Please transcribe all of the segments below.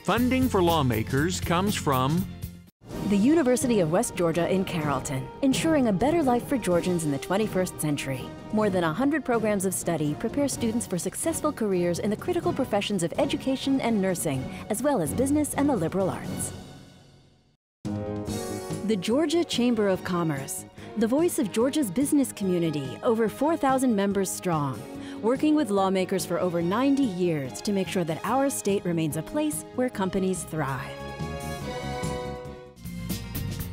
Funding for Lawmakers comes from the University of West Georgia in Carrollton, ensuring a better life for Georgians in the 21st century. More than 100 programs of study prepare students for successful careers in the critical professions of education and nursing, as well as business and the liberal arts. The Georgia Chamber of Commerce, the voice of Georgia's business community, over 4,000 members strong, working with lawmakers for over 90 years to make sure that our state remains a place where companies thrive.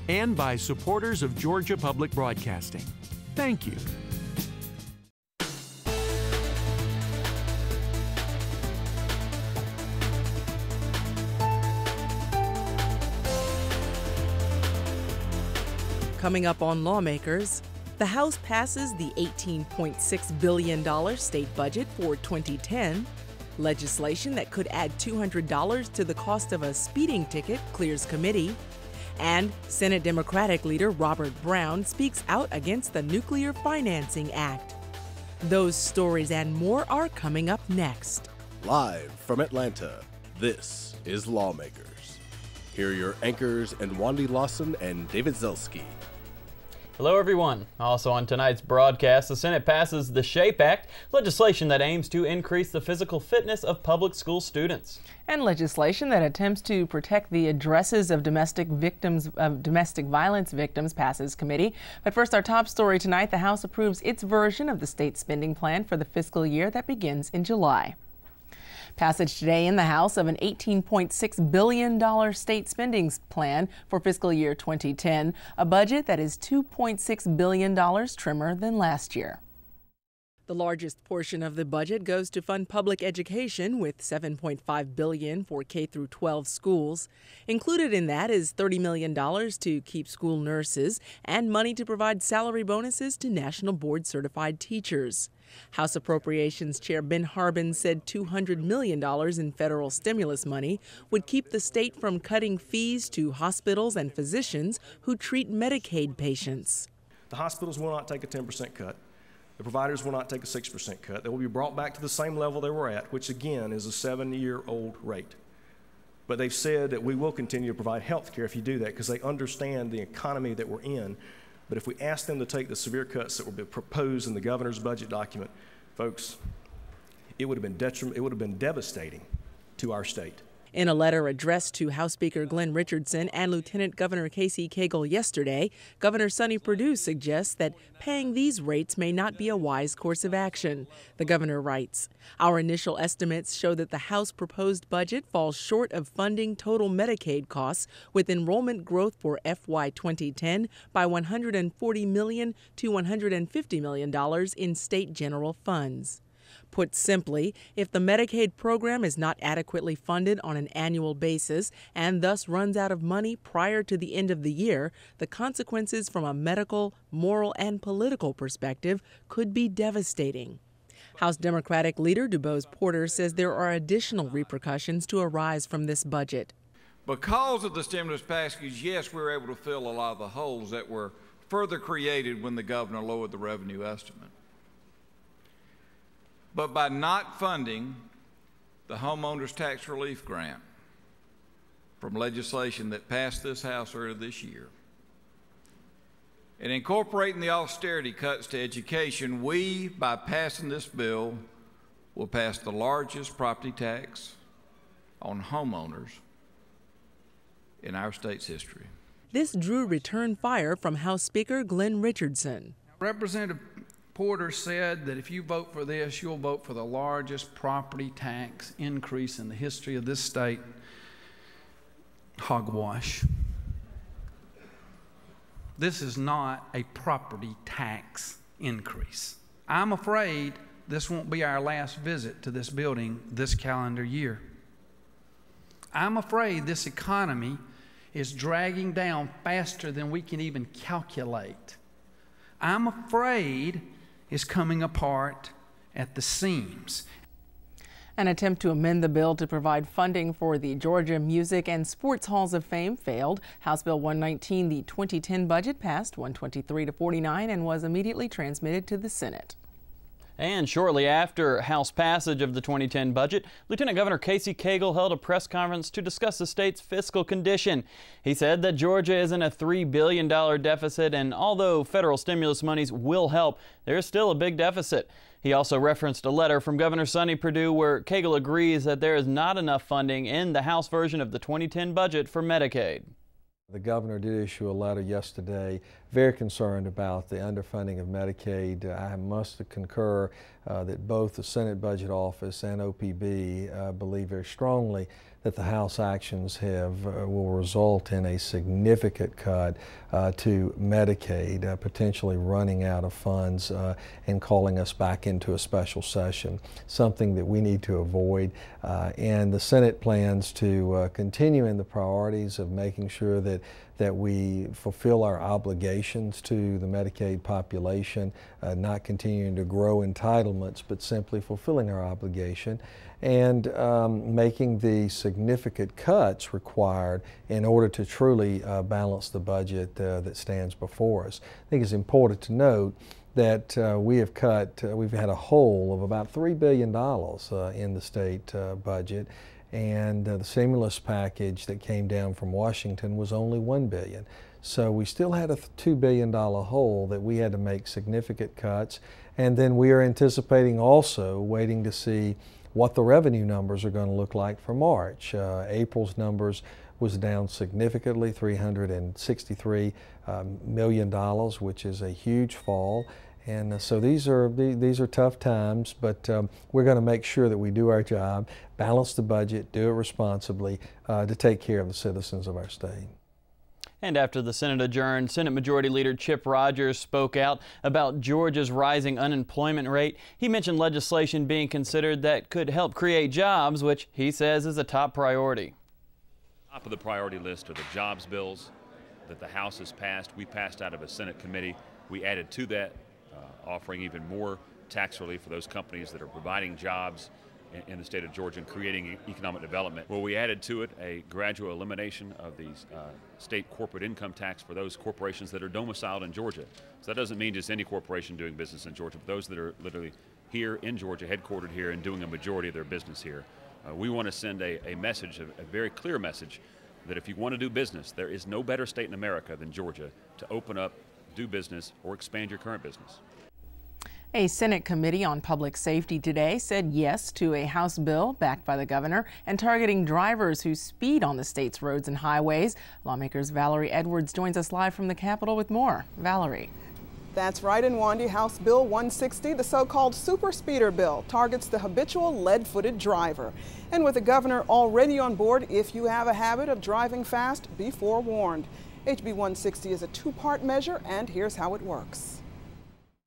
And by supporters of Georgia Public Broadcasting. Thank you. Coming up on Lawmakers, the House passes the $18.6 billion state budget for 2010. Legislation that could add $200 to the cost of a speeding ticket clears committee. And Senate Democratic leader Robert Brown speaks out against the Nuclear Financing Act. Those stories and more are coming up next. Live from Atlanta, this is Lawmakers. Here are your anchors, Wandy Lawson and David Zelski. Hello everyone. Also on tonight's broadcast, the Senate passes the SHAPE Act, legislation that aims to increase the physical fitness of public school students. And legislation that attempts to protect the addresses of domestic violence victims passes committee. But first, our top story tonight, the House approves its version of the state spending plan for the fiscal year that begins in July. Passage today in the House of an $18.6 billion state spending plan for fiscal year 2010, a budget that is $2.6 billion trimmer than last year. The largest portion of the budget goes to fund public education, with $7.5 billion for K-12 schools. Included in that is $30 million to keep school nurses and money to provide salary bonuses to national board certified teachers. House Appropriations Chair Ben Harbin said $200 million in federal stimulus money would keep the state from cutting fees to hospitals and physicians who treat Medicaid patients. The hospitals will not take a 10% cut. The providers will not take a 6% cut. They will be brought back to the same level they were at, which again is a 7-year-old rate. But they've said that we will continue to provide health care if you do that, because they understand the economy that we're in. But if we ask them to take the severe cuts that were proposed in the governor's budget document, folks, it would have been devastating to our state. In a letter addressed to House Speaker Glenn Richardson and Lieutenant Governor Casey Cagle yesterday, Governor Sonny Perdue suggests that paying these rates may not be a wise course of action. The governor writes, "Our initial estimates show that the House proposed budget falls short of funding total Medicaid costs, with enrollment growth for FY 2010 by $140 million to $150 million in state general funds." Put simply, if the Medicaid program is not adequately funded on an annual basis and thus runs out of money prior to the end of the year, the consequences from a medical, moral, and political perspective could be devastating. House Democratic leader DuBose Porter says there are additional repercussions to arise from this budget. Because of the stimulus package, yes, we were able to fill a lot of the holes that were further created when the governor lowered the revenue estimate. But by not funding the homeowners tax relief grant from legislation that passed this House earlier this year, and incorporating the austerity cuts to education, we, by passing this bill, will pass the largest property tax on homeowners in our state's history. This drew return fire from House Speaker Glenn Richardson. Representative Porter said that if you vote for this, you'll vote for the largest property tax increase in the history of this state. Hogwash. This is not a property tax increase. I'm afraid this won't be our last visit to this building this calendar year. I'm afraid this economy is dragging down faster than we can even calculate. I'm afraid it's coming apart at the seams. An attempt to amend the bill to provide funding for the Georgia Music and Sports Halls of Fame failed. House Bill 119, the 2010 budget, passed 123 to 49 and was immediately transmitted to the Senate. And shortly after House passage of the 2010 budget, Lieutenant Governor Casey Cagle held a press conference to discuss the state's fiscal condition. He said that Georgia is in a $3 billion deficit, and although federal stimulus monies will help, there is still a big deficit. He also referenced a letter from Governor Sonny Perdue where Cagle agrees that there is not enough funding in the House version of the 2010 budget for Medicaid. The governor did issue a letter yesterday, very concerned about the underfunding of Medicaid. I must concur that both the Senate Budget Office and OPB believe very strongly that the House actions will result in a significant cut to Medicaid, potentially running out of funds and calling us back into a special session, something that we need to avoid. And the Senate plans to continue in the priorities of making sure that we fulfill our obligations to the Medicaid population, not continuing to grow entitlements, but simply fulfilling our obligation and making the significant cuts required in order to truly balance the budget that stands before us. I think it's important to note that we've had a hole of about $3 billion in the state budget, and the stimulus package that came down from Washington was only $1 billion. So we still had a $2 billion hole that we had to make significant cuts, and then we are anticipating also waiting to see what the revenue numbers are going to look like for March. April's numbers was down significantly, $363 million, which is a huge fall. And so these are tough times, but we're going to make sure that we do our job, balance the budget, do it responsibly to take care of the citizens of our state. And after the Senate adjourned, Senate Majority Leader Chip Rogers spoke out about Georgia's rising unemployment rate. He mentioned legislation being considered that could help create jobs, which he says is a top priority. Top of the priority list are the jobs bills that the House has passed. We passed out of a Senate committee. We added to that, offering even more tax relief for those companies that are providing jobs in the state of Georgia and creating economic development. Well, we added to it a gradual elimination of the state corporate income tax for those corporations that are domiciled in Georgia. So that doesn't mean just any corporation doing business in Georgia, but those that are literally here in Georgia, headquartered here, and doing a majority of their business here. We want to send a message, a very clear message, that if you want to do business, there is no better state in America than Georgia to open up, do business, or expand your current business. A Senate Committee on Public Safety today said yes to a House bill backed by the governor and targeting drivers who speed on the state's roads and highways. Lawmakers Valerie Edwards joins us live from the Capitol with more. Valerie. That's right, and Wandy, House Bill 160, the so-called super speeder bill, targets the habitual lead-footed driver. And with the governor already on board, if you have a habit of driving fast, be forewarned. HB 160 is a two-part measure, and here's how it works.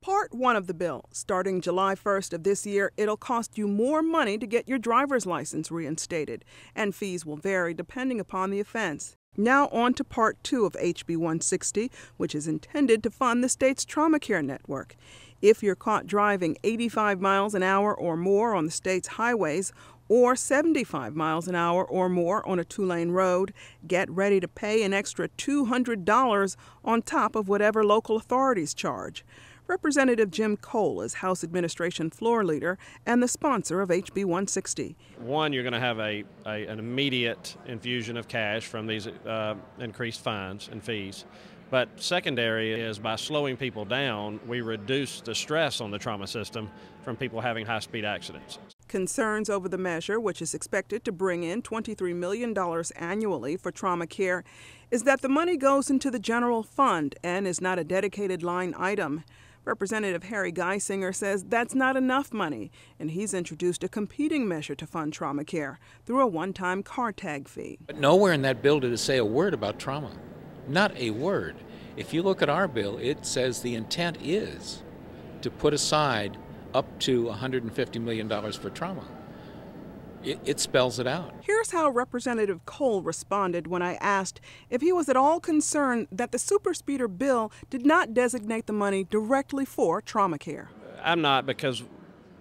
Part 1 of the bill. Starting July 1st of this year, it'll cost you more money to get your driver's license reinstated, and fees will vary depending upon the offense. Now on to Part 2 of HB 160, which is intended to fund the state's trauma care network. If you're caught driving 85 miles an hour or more on the state's highways, or 75 miles an hour or more on a two-lane road, get ready to pay an extra $200 on top of whatever local authorities charge. Representative Jim Cole is House Administration Floor Leader and the sponsor of HB 160. One, you're going to have an immediate infusion of cash from these increased fines and fees. But secondary is by slowing people down, we reduce the stress on the trauma system from people having high-speed accidents. Concerns over the measure, which is expected to bring in $23 million annually for trauma care, is that the money goes into the general fund and is not a dedicated line item. Representative Harry Geisinger says that's not enough money, and he's introduced a competing measure to fund trauma care through a one-time car tag fee. But nowhere in that bill did it say a word about trauma. Not a word. If you look at our bill, it says the intent is to put aside up to $150 million for trauma. It spells it out. Here's how Representative Cole responded when I asked if he was at all concerned that the super speeder bill did not designate the money directly for trauma care. I'm not, because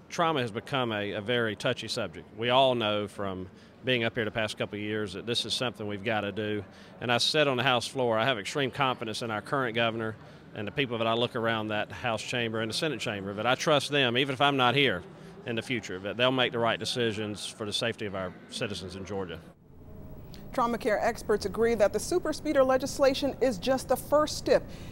trauma has become a very touchy subject. We all know from being up here the past couple of years that this is something we've got to do. And I said on the House floor, I have extreme confidence in our current governor And the people that I look around that House chamber and the Senate chamber, that I trust them, even if I'm not here in the future, that they'll make the right decisions for the safety of our citizens in Georgia. Trauma care experts agree that the super speeder legislation is just the first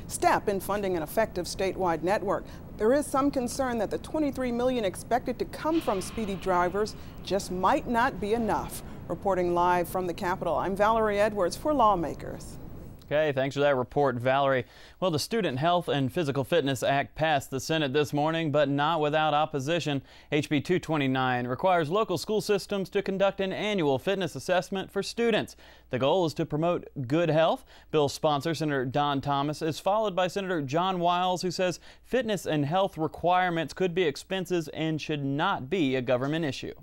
step in funding an effective statewide network. There is some concern that the $23 million expected to come from speedy drivers just might not be enough. Reporting live from the Capitol, I'm Valerie Edwards for Lawmakers. Okay, thanks for that report, Valerie. Well, the Student Health and Physical Fitness Act passed the Senate this morning, but not without opposition. HB 229 requires local school systems to conduct an annual fitness assessment for students. The goal is to promote good health. Bill's sponsor, Senator Don Thomas, is followed by Senator John Wiles, who says fitness and health requirements could be expenses and should not be a government issue.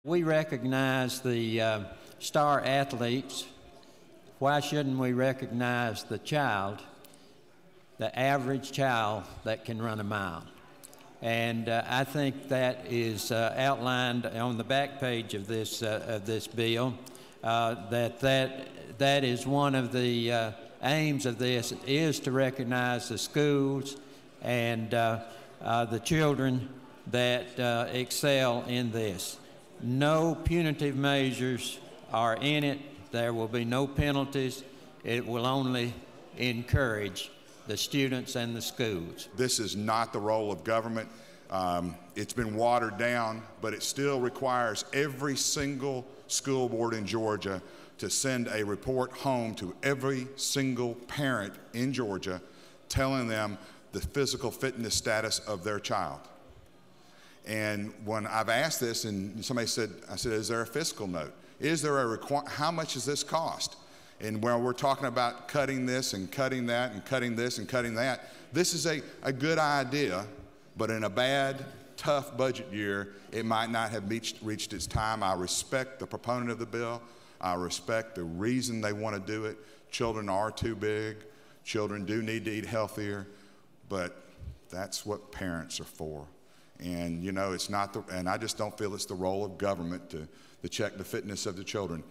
We recognize the star athletes. Why shouldn't we recognize the child, the average child that can run a mile? And I think that is outlined on the back page of this bill. That is one of the aims of this, is to recognize the schools and the children that excel in this. No punitive measures are in it. There will be no penalties. It will only encourage the students and the schools. This is not the role of government. It's been watered down, but it still requires every single school board in Georgia to send a report home to every single parent in Georgia telling them the physical fitness status of their child. And when I've asked this, and somebody said, I said, is there a fiscal note? Is there a how much does this cost? And where we're talking about cutting this and cutting that and cutting this and cutting that, this is a good idea, but in a bad, tough budget year, it might not have reached its time. I respect the proponent of the bill. I respect the reason they want to do it. Children are too big. Children do need to eat healthier, but that's what parents are for. And you know, it's not and I just don't feel it's the role of government to check the fitness of the children.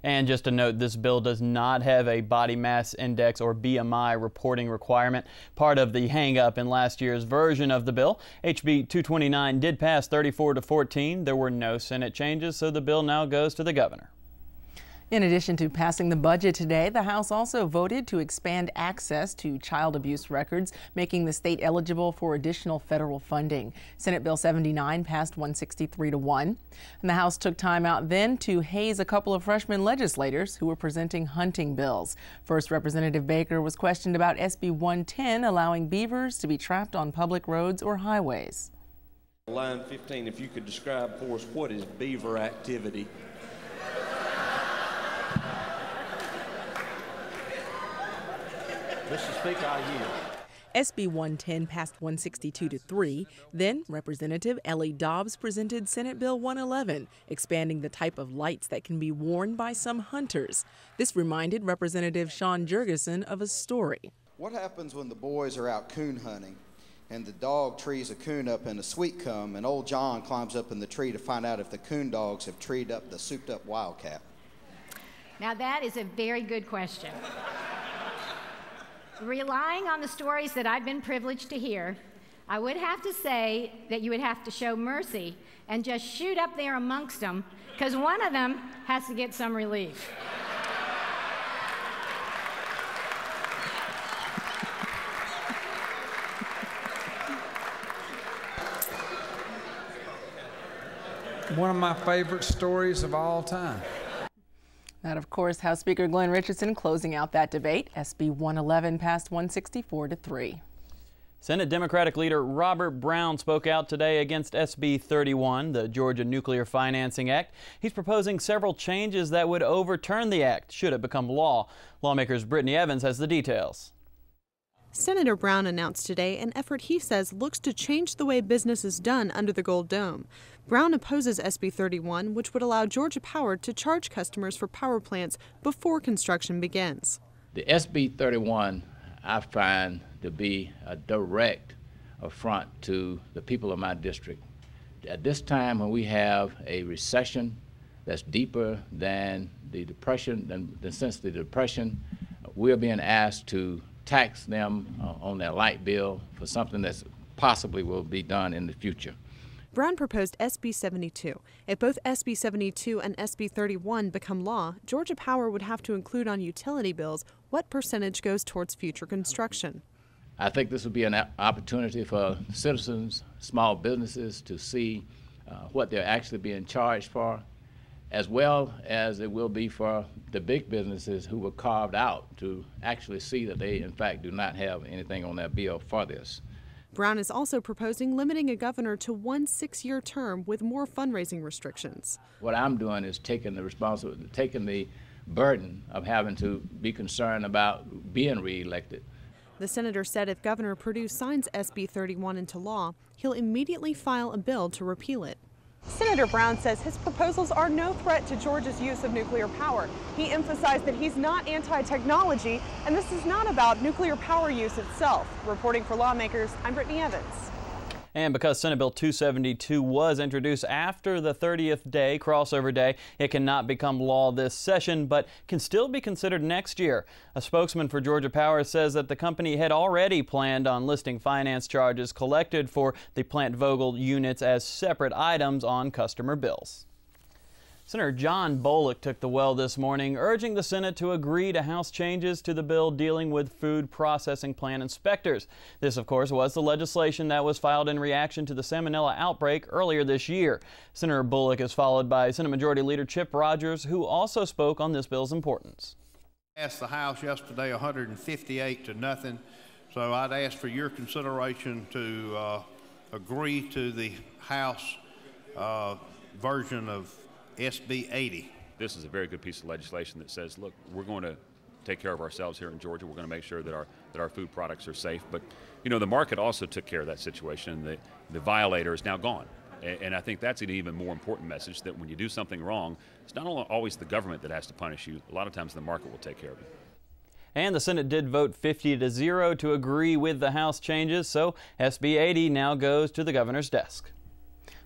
And just to note, this bill does not have a body mass index or BMI reporting requirement, part of the hang-up in last year's version of the bill. HB 229 did pass 34-14. There were no Senate changes, so the bill now goes to the governor. In addition to passing the budget today, the House also voted to expand access to child abuse records, making the state eligible for additional federal funding. Senate Bill 79 passed 163-1. And the House took time out then to haze a couple of freshman legislators who were presenting hunting bills. First, Representative Baker was questioned about SB 110, allowing beavers to be trapped on public roads or highways. Line 15, if you could describe for us what is beaver activity? Mr. Speaker, I yield. SB 110 passed 162-3. Then Representative Ellie Dobbs presented Senate Bill 111, expanding the type of lights that can be worn by some hunters. This reminded Representative Sean Jurgensen of a story. What happens when the boys are out coon hunting and the dog trees a coon up in a sweet cum and old John climbs up in the tree to find out if the coon dogs have treed up the souped up wildcat? Now that is a very good question. Relying on the stories that I've been privileged to hear, I would have to say that you would have to show mercy and just shoot up there amongst them, because one of them has to get some relief. One of my favorite stories of all time. That, of course, House Speaker Glenn Richardson closing out that debate. SB 111 passed 164-3. Senate Democratic leader Robert Brown spoke out today against SB 31, the Georgia Nuclear Financing Act. He's proposing several changes that would overturn the act should it become law. Lawmakers' Brittany Evans has the details. Senator Brown announced today an effort he says looks to change the way business is done under the Gold Dome. Brown opposes SB 31, which would allow Georgia Power to charge customers for power plants before construction begins. The SB 31, I find to be a direct affront to the people of my district. At this time when we have a recession that's deeper than the Depression, than since the Depression, we're being asked to tax them on their light bill for something that's possibly will be done in the future. Brown proposed SB 72. If both SB 72 and SB 31 become law, Georgia Power would have to include on utility bills what percentage goes towards future construction. I think this would be an opportunity for citizens, small businesses to see what they're actually being charged for, as well as it will be for the big businesses who were carved out to actually see that they, in fact, do not have anything on their bill for this. Brown is also proposing limiting a governor to 1 6-year term with more fundraising restrictions. What I'm doing is taking the responsibility, taking the burden of having to be concerned about being reelected. The senator said if Governor Perdue signs SB 31 into law, he'll immediately file a bill to repeal it. Senator Brown says his proposals are no threat to Georgia's use of nuclear power. He emphasized that he's not anti-technology, and this is not about nuclear power use itself. Reporting for Lawmakers, I'm Brittany Evans. And because Senate Bill 272 was introduced after the 30th day, crossover day, it cannot become law this session, but can still be considered next year. A spokesman for Georgia Power says that the company had already planned on listing finance charges collected for the Plant Vogtle units as separate items on customer bills. Senator John Bullock took the well this morning, urging the Senate to agree to House changes to the bill dealing with food processing plant inspectors. This, of course, was the legislation that was filed in reaction to the salmonella outbreak earlier this year. Senator Bullock is followed by Senate Majority Leader Chip Rogers, who also spoke on this bill's importance. Asked the House yesterday 158 to nothing, so I'd ask for your consideration to agree to the House version of SB 80. This is a very good piece of legislation that says, look, we're going to take care of ourselves here in Georgia. We're going to make sure that our food products are safe. But, you know, the market also took care of that situation. The violator is now gone. And I think that's an even more important message, that when you do something wrong, it's not always the government that has to punish you. A lot of times the market will take care of it. And the Senate did vote 50-0 to agree with the House changes, so SB 80 now goes to the governor's desk.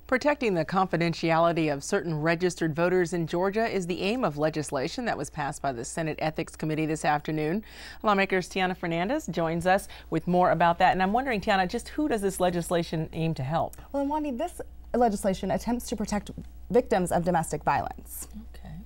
Protecting the confidentiality of certain registered voters in Georgia is the aim of legislation that was passed by the Senate Ethics Committee this afternoon. Lawmakers Tiana Fernandez joins us with more about that. And I'm wondering, Tiana, just who does this legislation aim to help? Well, and Wandi, this legislation attempts to protect victims of domestic violence. Okay.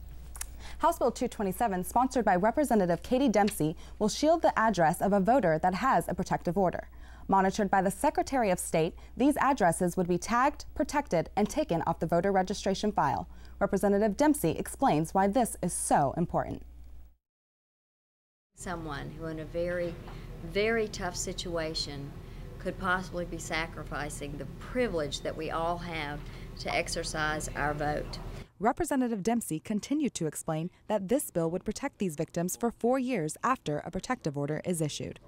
House Bill 227, sponsored by Representative Katie Dempsey, will shield the address of a voter that has a protective order. Monitored by the Secretary of State, these addresses would be tagged, protected, and taken off the voter registration file. Representative Dempsey explains why this is so important. Someone who in a very, very tough situation could possibly be sacrificing the privilege that we all have to exercise our vote. Representative Dempsey continued to explain that this bill would protect these victims for 4 years after a protective order is issued.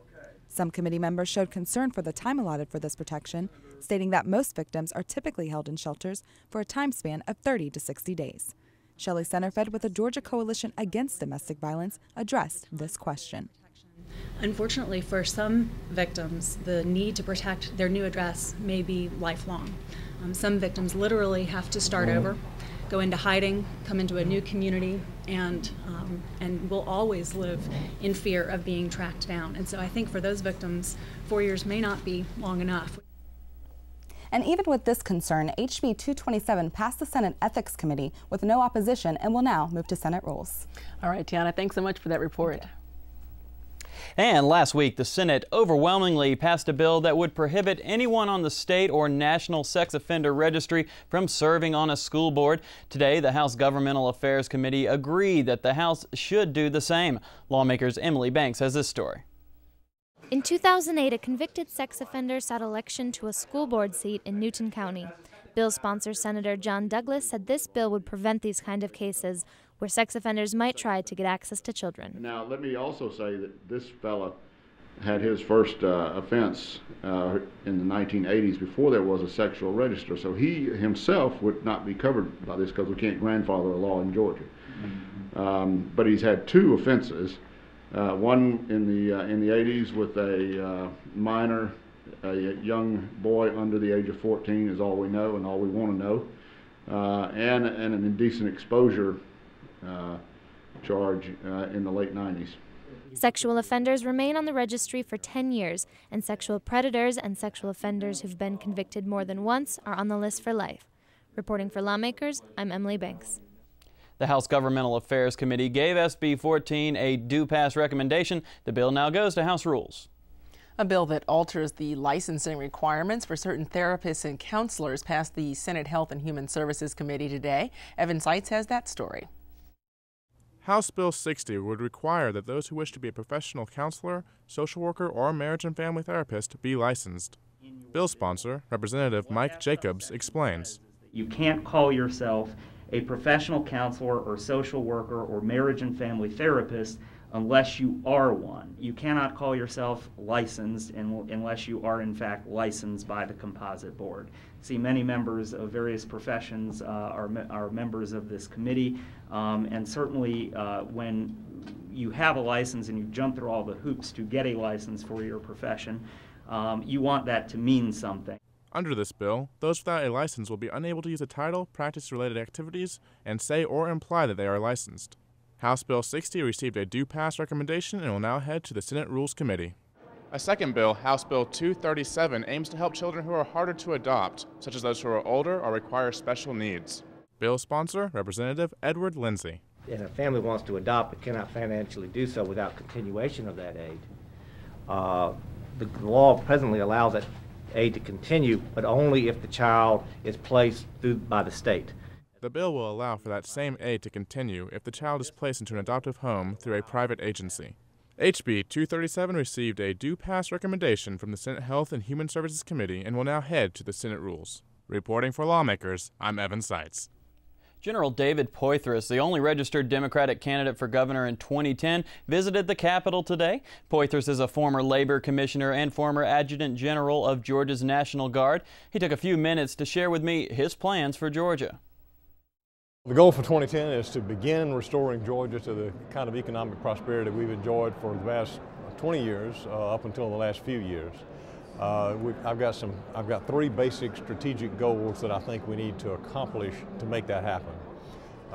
Some committee members showed concern for the time allotted for this protection, stating that most victims are typically held in shelters for a time span of 30 to 60 days. Shelley Centerfed with the Georgia Coalition Against Domestic Violence addressed this question. Unfortunately, for some victims, the need to protect their new address may be lifelong. Some victims literally have to start over, go into hiding, come into a new community, and will always live in fear of being tracked down. And so I think for those victims, 4 years may not be long enough. And even with this concern, HB 227 passed the Senate Ethics Committee with no opposition and will now move to Senate rules. All right, Tiana, thanks so much for that report. Okay. And last week, the Senate overwhelmingly passed a bill that would prohibit anyone on the state or national sex offender registry from serving on a school board. Today, the House Governmental Affairs Committee agreed that the House should do the same. Lawmakers Emily Banks has this story. In 2008, a convicted sex offender sought election to a school board seat in Newton County. Bill sponsor Senator John Douglas said this bill would prevent these kind of cases where sex offenders might try to get access to children. Now, let me also say that this fella had his first offense in the 1980s before there was a sexual register, so he himself would not be covered by this because we can't grandfather a law in Georgia. But he's had 2 offenses, one in the 80s with a minor, a young boy under the age of 14 is all we know and all we want to know, and an indecent exposure charge in the late 90s. Sexual offenders remain on the registry for 10 years, and sexual predators and sexual offenders who've been convicted more than once are on the list for life. Reporting for Lawmakers, I'm Emily Banks. The House Governmental Affairs Committee gave SB 14 a do-pass recommendation. The bill now goes to House Rules. A bill that alters the licensing requirements for certain therapists and counselors passed the Senate Health and Human Services Committee today. Evan Seitz has that story. House Bill 60 would require that those who wish to be a professional counselor, social worker, or marriage and family therapist be licensed. Bill sponsor, Representative Mike Jacobs, explains. You can't call yourself a professional counselor or social worker or marriage and family therapist unless you are one. You cannot call yourself licensed unless you are in fact licensed by the composite board. See, many members of various professions are members of this committee, and certainly when you have a license and you jump through all the hoops to get a license for your profession, you want that to mean something. Under this bill, those without a license will be unable to use a title, practice-related activities, and say or imply that they are licensed. House Bill 60 received a do-pass recommendation and will now head to the Senate Rules Committee. A second bill, House Bill 237, aims to help children who are harder to adopt, such as those who are older or require special needs. Bill sponsor, Representative Edward Lindsay. If a family wants to adopt but cannot financially do so without continuation of that aid, the law presently allows that aid to continue, but only if the child is placed by the state. The bill will allow for that same aid to continue if the child is placed into an adoptive home through a private agency. HB 237 received a do-pass recommendation from the Senate Health and Human Services Committee and will now head to the Senate Rules. Reporting for Lawmakers, I'm Evan Seitz. General David Poitras, the only registered Democratic candidate for governor in 2010, visited the Capitol today. Poitras is a former labor commissioner and former adjutant general of Georgia's National Guard. He took a few minutes to share with me his plans for Georgia. The goal for 2010 is to begin restoring Georgia to the kind of economic prosperity we've enjoyed for the past 20 years, up until the last few years. I've got three basic strategic goals that I think we need to accomplish to make that happen.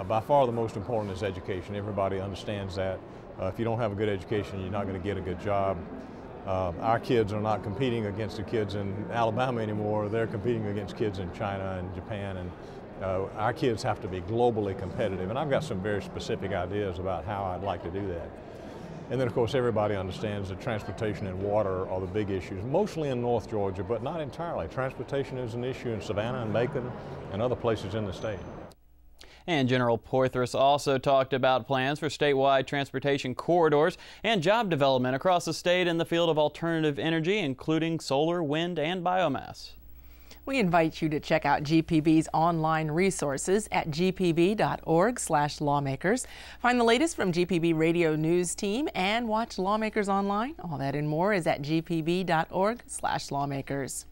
By far the most important is education. Everybody understands that. If you don't have a good education, you're not going to get a good job. Our kids are not competing against the kids in Alabama anymore. They're competing against kids in China and Japan, and our kids have to be globally competitive. And I've got some very specific ideas about how I'd like to do that. And then, of course, everybody understands that transportation and water are the big issues, mostly in North Georgia, but not entirely. Transportation is an issue in Savannah and Macon and other places in the state. And General Poitras also talked about plans for statewide transportation corridors and job development across the state in the field of alternative energy, including solar, wind, and biomass. We invite you to check out GPB's online resources at gpb.org/lawmakers. Find the latest from GPB Radio News Team and watch Lawmakers online. All that and more is at gpb.org/lawmakers.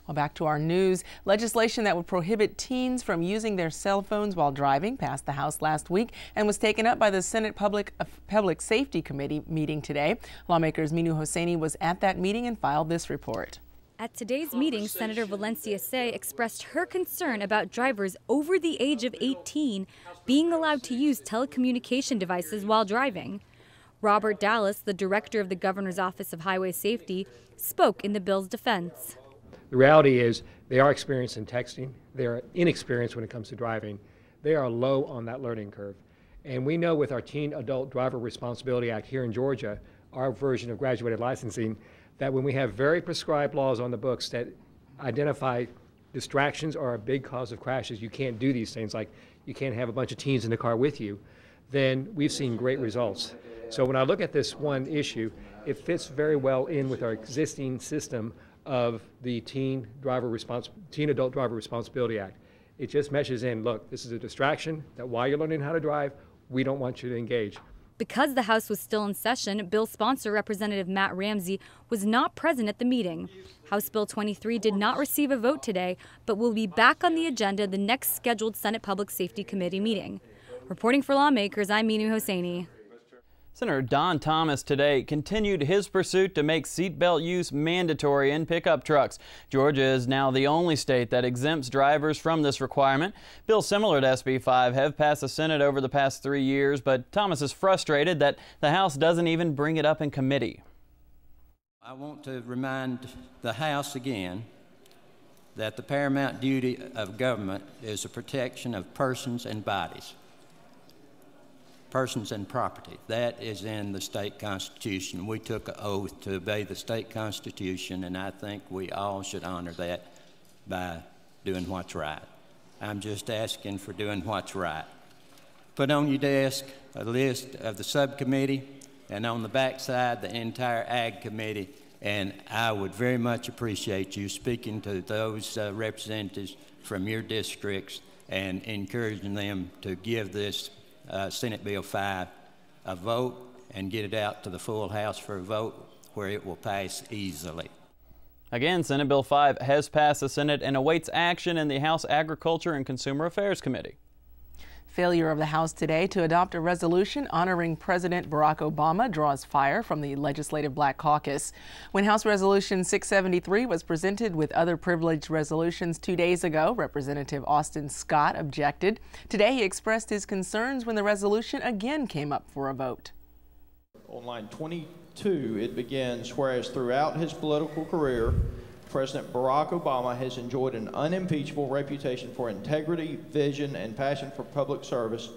Well, back to our news. Legislation that would prohibit teens from using their cell phones while driving passed the House last week and was taken up by the Senate Public Safety Committee meeting today. Lawmakers Minu Hosseini was at that meeting and filed this report. At today's meeting, Senator Valencia Say expressed her concern about drivers over the age of 18 being allowed to use telecommunication devices while driving. Robert Dallas, the director of the Governor's Office of Highway Safety, spoke in the bill's defense. The reality is they are experienced in texting. They are inexperienced when it comes to driving. They are low on that learning curve. And we know with our Teen Adult Driver Responsibility Act here in Georgia, our version of graduated licensing, that when we have very prescribed laws on the books that identify distractions are a big cause of crashes, you can't do these things, like you can't have a bunch of teens in the car with you, then we've seen great results. So when I look at this one issue, it fits very well in with our existing system of the Teen Adult Driver Responsibility Act. It just meshes in, look, this is a distraction that while you're learning how to drive, we don't want you to engage. Because the House was still in session, bill sponsor Representative Matt Ramsey was not present at the meeting. House Bill 23 did not receive a vote today, but will be back on the agenda the next scheduled Senate Public Safety Committee meeting. Reporting for Lawmakers, I'm Minu Hosseini. Senator Don Thomas today continued his pursuit to make seatbelt use mandatory in pickup trucks. Georgia is now the only state that exempts drivers from this requirement. Bills similar to SB 5 have passed the Senate over the past 3 years, but Thomas is frustrated that the House doesn't even bring it up in committee. I want to remind the House again that the paramount duty of government is the protection of persons and bodies. Persons and property. That is in the state constitution. We took an oath to obey the state constitution, and I think we all should honor that by doing what's right. I'm just asking for doing what's right. Put on your desk a list of the subcommittee, and on the back side, the entire Ag Committee, and I would very much appreciate you speaking to those representatives from your districts and encouraging them to give this Senate Bill 5 a vote and get it out to the full House for a vote where it will pass easily. Again, Senate Bill 5 has passed the Senate and awaits action in the House Agriculture and Consumer Affairs Committee. Failure of the House today to adopt a resolution honoring President Barack Obama draws fire from the Legislative Black Caucus. When House Resolution 673 was presented with other privileged resolutions 2 days ago, Representative Austin Scott objected. Today he expressed his concerns when the resolution again came up for a vote. On line 22, it begins, whereas throughout his political career, President Barack Obama has enjoyed an unimpeachable reputation for integrity, vision, and passion for public service,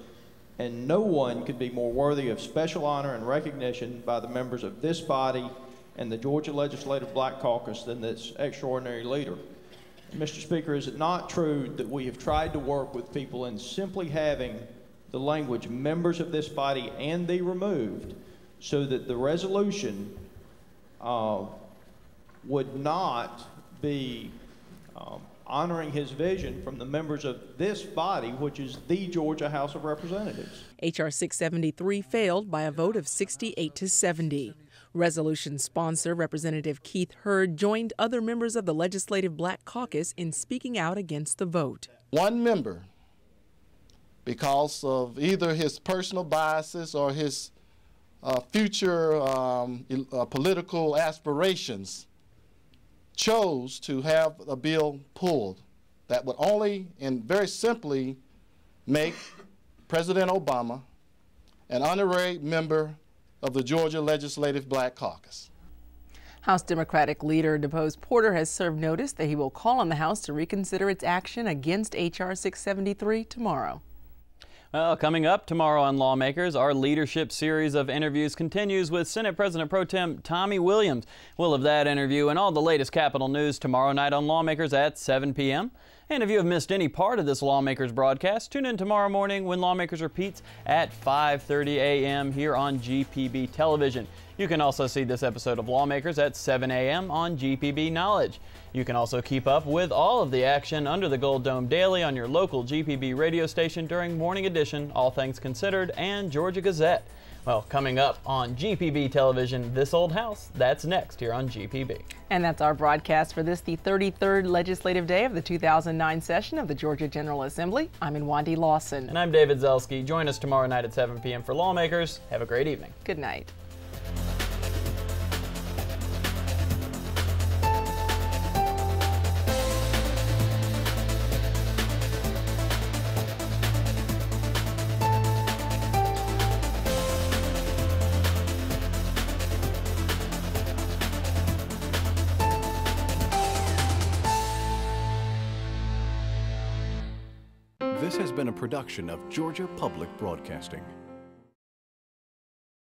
and no one could be more worthy of special honor and recognition by the members of this body and the Georgia Legislative Black Caucus than this extraordinary leader. Mr. Speaker, is it not true that we have tried to work with people in simply having the language members of this body and the removed so that the resolution would not be honoring his vision from the members of this body, which is the Georgia House of Representatives? H.R. 673 failed by a vote of 68 to 70. Resolution sponsor Representative Keith Hurd joined other members of the Legislative Black Caucus in speaking out against the vote. One member, because of either his personal biases or his future political aspirations, chose to have a bill pulled that would only and very simply make President Obama an honorary member of the Georgia Legislative Black Caucus. House Democratic leader Deposed Porter has served notice that he will call on the House to reconsider its action against H.R. 673 tomorrow. Well, coming up tomorrow on Lawmakers, our leadership series of interviews continues with Senate President Pro Tem Tommy Williams. We'll have that interview and all the latest Capitol news tomorrow night on Lawmakers at 7 p.m. And if you have missed any part of this Lawmakers broadcast, tune in tomorrow morning when Lawmakers repeats at 5:30 a.m. here on GPB Television. You can also see this episode of Lawmakers at 7 a.m. on GPB Knowledge. You can also keep up with all of the action under the Gold Dome daily on your local GPB radio station during Morning Edition, All Things Considered, and Georgia Gazette. Well, coming up on GPB Television, This Old House, that's next here on GPB. And that's our broadcast for this, the 33rd legislative day of the 2009 session of the Georgia General Assembly. I'm Inwandi Lawson. And I'm David Zelski. Join us tomorrow night at 7 p.m. for Lawmakers. Have a great evening. Good night. This has been a production of Georgia Public Broadcasting.